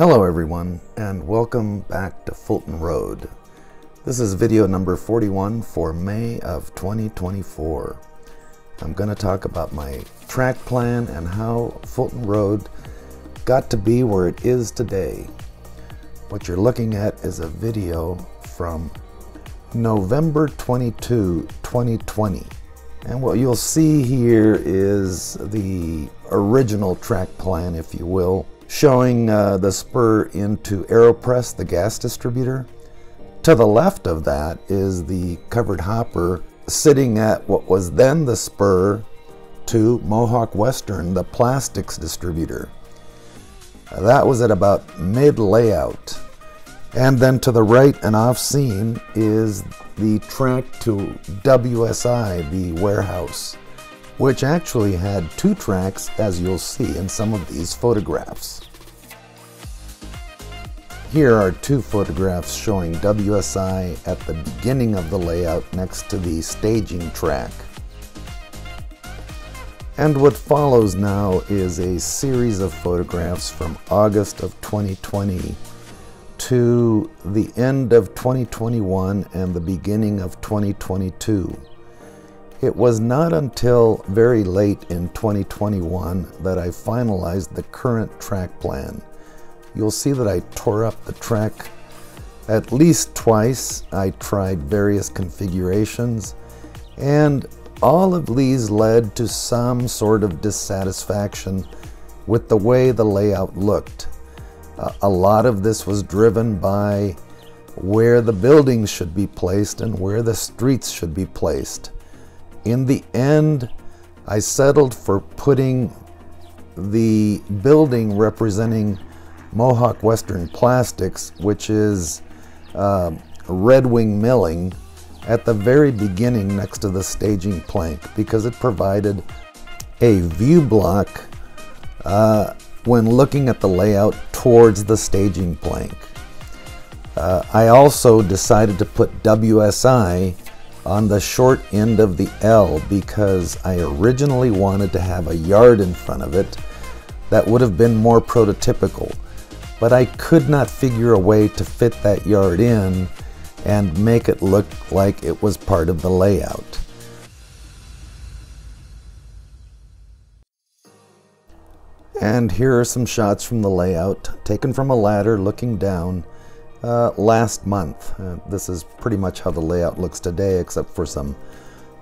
Hello everyone, and welcome back to Fulton Road. This is video number 41 for May of 2024. I'm going to talk about my track plan and how Fulton Road got to be where it is today. What you're looking at is a video from November 22, 2020. And what you'll see here is the original track plan, if you will, showing the spur into AeroPress, the gas distributor. To the left of that is the covered hopper sitting at what was then the spur to Mohawk Western, the plastics distributor. That was at about mid-layout. And then to the right and off scene is the track to WSI, the warehouse, which actually had two tracks, as you'll see in some of these photographs. Here are two photographs showing WSI at the beginning of the layout next to the staging track. And what follows now is a series of photographs from August of 2020 to the end of 2021 and the beginning of 2022. It was not until very late in 2021 that I finalized the current track plan. You'll see that I tore up the track at least twice. I tried various configurations, and all of these led to some sort of dissatisfaction with the way the layout looked. A lot of this was driven by where the buildings should be placed and where the streets should be placed. In the end, I settled for putting the building representing Mohawk Western Plastics, which is Red Wing Milling, at the very beginning next to the staging plank, because it provided a view block when looking at the layout towards the staging plank. I also decided to put WSI on the short end of the L because I originally wanted to have a yard in front of it that would have been more prototypical, but I could not figure a way to fit that yard in and make it look like it was part of the layout. And here are some shots from the layout, taken from a ladder looking down last month. This is pretty much how the layout looks today, except for some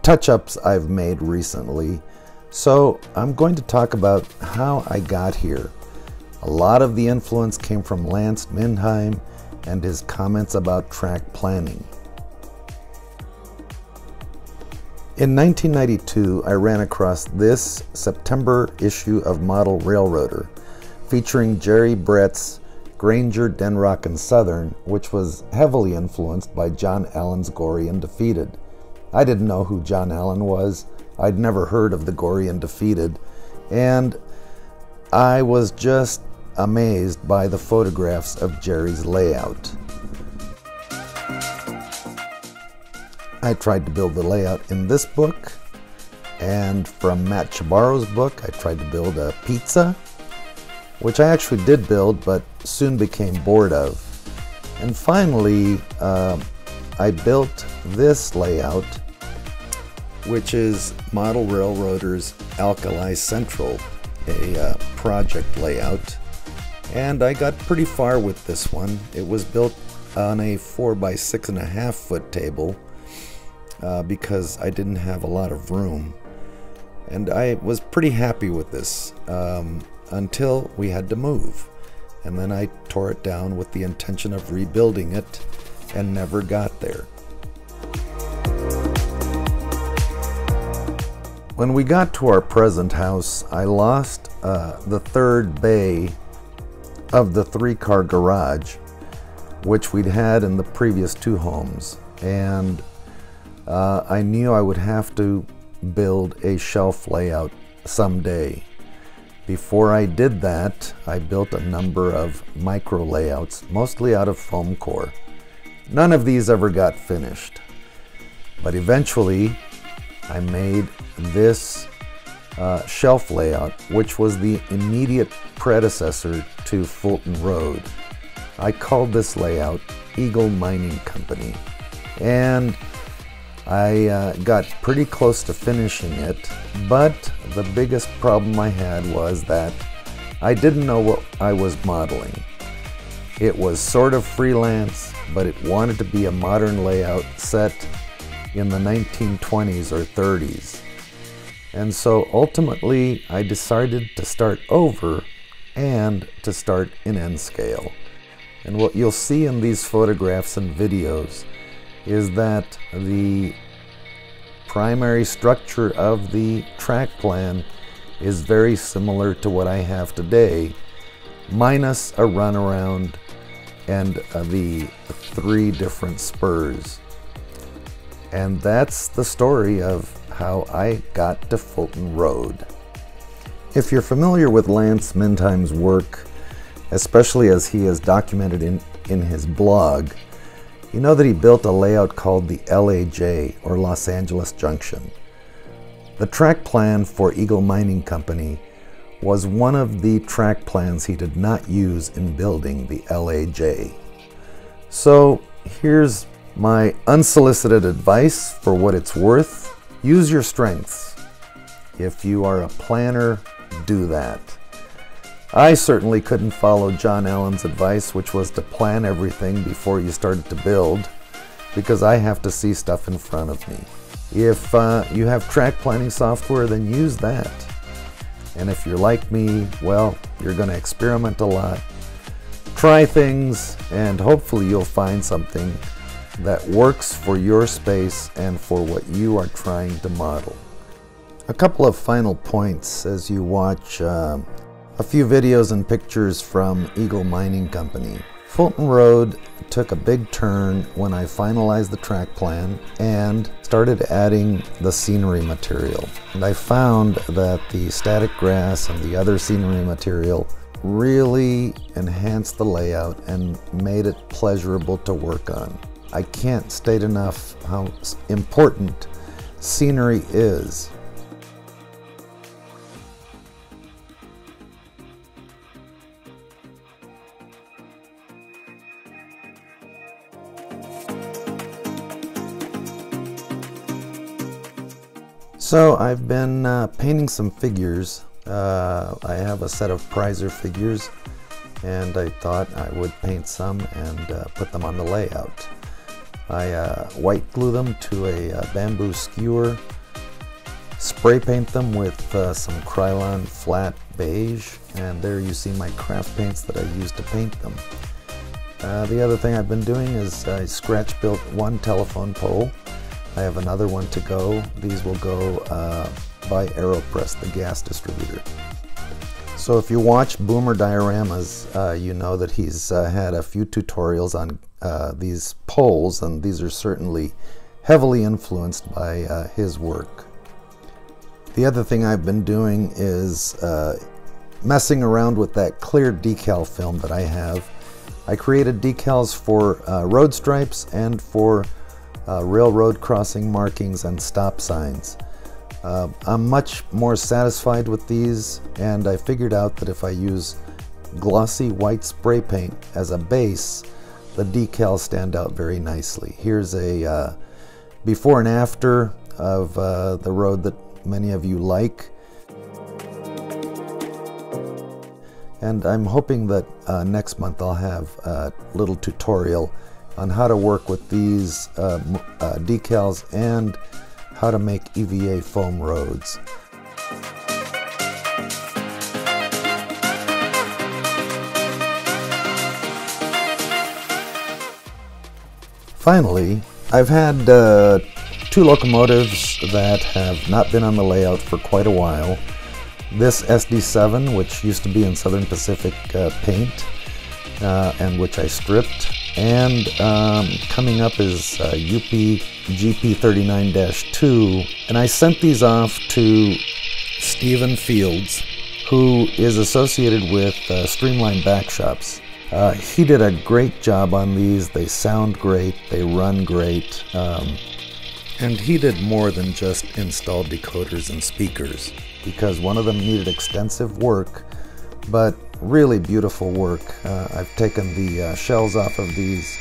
touch-ups I've made recently. So I'm going to talk about how I got here. A lot of the influence came from Lance Mindheim and his comments about track planning. In 1992, I ran across this September issue of Model Railroader, featuring Jerry Brett's Granger, Denrock, and Southern, which was heavily influenced by John Allen's Gory and Defeated. I didn't know who John Allen was. I'd never heard of the Gory and Defeated, and I was just amazed by the photographs of Jerry's layout. I tried to build the layout in this book, and from Matt Chabarro's book I tried to build a pizza, which I actually did build but soon became bored of. And finally I built this layout, which is Model Railroader's Alkali Central, a project layout. And I got pretty far with this one. It was built on a 4 by 6.5 foot table because I didn't have a lot of room. And I was pretty happy with this until we had to move. And then I tore it down with the intention of rebuilding it and never got there. When we got to our present house, I lost the third bay of the 3-car garage, which we'd had in the previous two homes, and I knew I would have to build a shelf layout someday. Before I did that, I built a number of micro layouts, mostly out of foam core. None of these ever got finished, but eventually I made this shelf layout, which was the immediate predecessor to Fulton Road. I called this layout Eagle Mining Company, and I got pretty close to finishing it, but the biggest problem I had was that I didn't know what I was modeling. It was sort of freelance, but it wanted to be a modern layout set in the 1920s or 30s. And so ultimately I decided to start over and to start in N scale. And what you'll see in these photographs and videos is that the primary structure of the track plan is very similar to what I have today, minus a runaround and the 3 different spurs. And that's the story of how I got to Fulton Road. If you're familiar with Lance Mintheim's work, especially as he is documented in his blog, you know that he built a layout called the LAJ, or Los Angeles Junction. The track plan for Eagle Mining Company was one of the track plans he did not use in building the LAJ. So here's my unsolicited advice for what it's worth. Use your strengths. If you are a planner, do that. I certainly couldn't follow John Allen's advice, which was to plan everything before you started to build, because I have to see stuff in front of me. If you have track planning software, then use that. And if you're like me, well, you're going to experiment a lot, try things, and hopefully you'll find something that works for your space and for what you are trying to model. A couple of final points as you watch a few videos and pictures from Eagle Mining Company. Fulton Road took a big turn when I finalized the track plan and started adding the scenery material. And I found that the static grass and the other scenery material really enhanced the layout and made it pleasurable to work on. I can't state enough how important scenery is. So I've been painting some figures. I have a set of Prizer figures, and I thought I would paint some and put them on the layout. I white glue them to a bamboo skewer, spray paint them with some Krylon flat beige, and there you see my craft paints that I used to paint them. The other thing I've been doing is I scratch built one telephone pole. I have another one to go. These will go by AeroPress, the gas distributor. So if you watch Boomer Dioramas, you know that he's had a few tutorials on these poles, and these are certainly heavily influenced by his work. The other thing I've been doing is messing around with that clear decal film that I have. I created decals for road stripes and for railroad crossing markings and stop signs. I'm much more satisfied with these, and I figured out that if I use glossy white spray paint as a base, the decals stand out very nicely. Here's a before and after of the road that many of you like. And I'm hoping that next month I'll have a little tutorial on how to work with these decals and how to make EVA foam roads. Finally, I've had 2 locomotives that have not been on the layout for quite a while. This SD7, which used to be in Southern Pacific paint, and which I stripped. And coming up is UP GP39-2, and I sent these off to Stephen Fields, who is associated with Streamline Backshops. He did a great job on these. They sound great, they run great, and And he did more than just install decoders and speakers, because one of them needed extensive work, but really beautiful work. I've taken the shells off of these,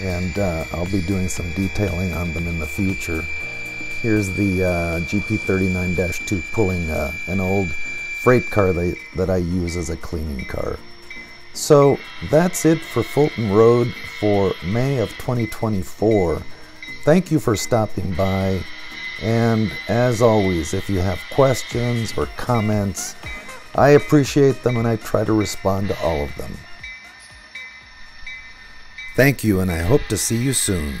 and I'll be doing some detailing on them in the future. Here's the GP39-2 pulling an old freight car that I use as a cleaning car. So that's it for Fulton Road for May of 2024. Thank you for stopping by, and as always, if you have questions or comments, I appreciate them and I try to respond to all of them. Thank you, and I hope to see you soon.